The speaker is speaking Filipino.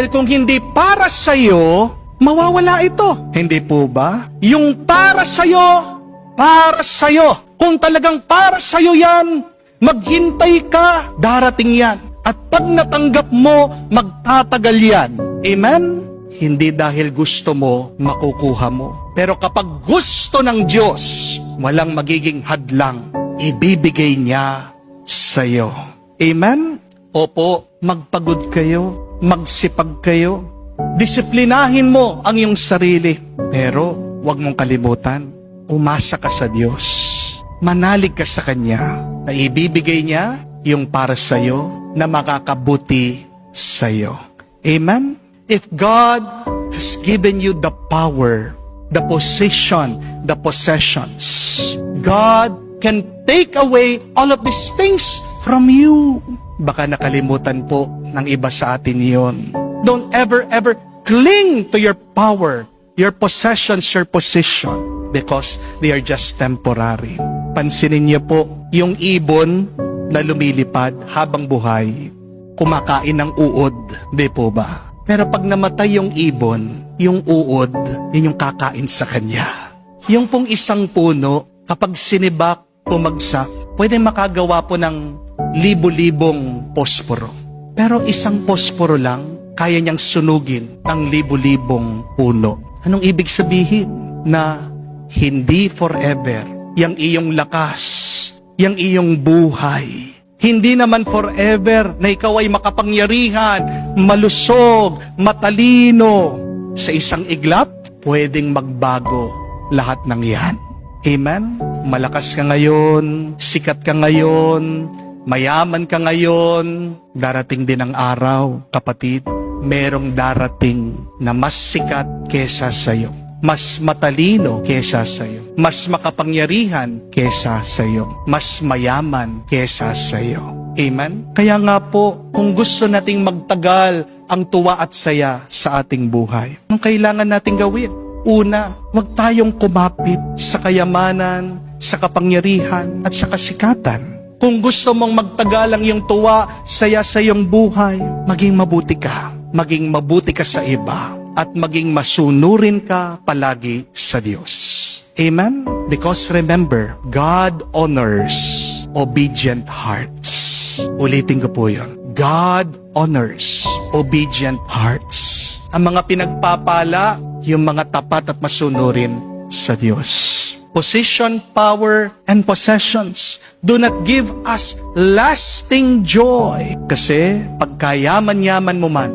Kung hindi para sa'yo, mawawala ito. Hindi po ba? Yung para sa'yo, para sa'yo. Kung talagang para sa'yo yan, maghintay ka, darating yan. At pag natanggap mo, magtatagal yan. Amen? Hindi dahil gusto mo, makukuha mo. Pero kapag gusto ng Diyos, walang magiging hadlang. Ibibigay niya sa'yo. Amen? Opo, magpagod kayo, magsipag kayo. Disiplinahin mo ang iyong sarili. Pero huwag mong kalimutan, umasa ka sa Diyos. Manalig ka sa Kanya na ibibigay niya yung para sa'yo na makakabuti sa'yo. Amen? If God has given you the power, the position, the possessions, God can take away all of these things from you. Baka nakalimutan po ng iba sa atin yon. Don't ever cling to your power, your possessions, your position, because they are just temporary. Pansinin niyo po, yung ibon na lumilipad habang buhay, kumakain ng uod, di po ba? Pero pag namatay yung ibon, yung uod, yun yung kakain sa kanya. Yung pong isang puno, kapag sinibak, pumagsak, pwede makagawa po ng libo-libong posporo. Pero isang posporo lang, kaya niyang sunugin ang libo-libong puno. Anong ibig sabihin? Na hindi forever, yung iyong lakas, yung iyong buhay. Hindi naman forever na ikaw ay makapangyarihan, malusog, matalino. Sa isang iglap, pwedeng magbago lahat ng yan. Amen? Malakas ka ngayon, sikat ka ngayon, mayaman ka ngayon, darating din ang araw, kapatid, merong darating na mas sikat kesa sa'yo, mas matalino kesa sa'yo, mas makapangyarihan kesa sa'yo, mas mayaman kesa sa'yo. Amen? Kaya nga po, kung gusto nating magtagal ang tuwa at saya sa ating buhay, anong kailangan nating gawin? Una, huwag tayong kumapit sa kayamanan, sa kapangyarihan, at sa kasikatan. Kung gusto mong magtagal ang iyong tuwa, saya sa iyong buhay, maging mabuti ka. Maging mabuti ka sa iba. At maging masunurin ka palagi sa Diyos. Amen? Because remember, God honors obedient hearts. Ulitin ko po yun. God honors obedient hearts. Ang mga pinagpapala, yung mga tapat at masunurin sa Diyos. Position, power, and possessions do not give us lasting joy. Kasi pagkayaman-yaman mo man,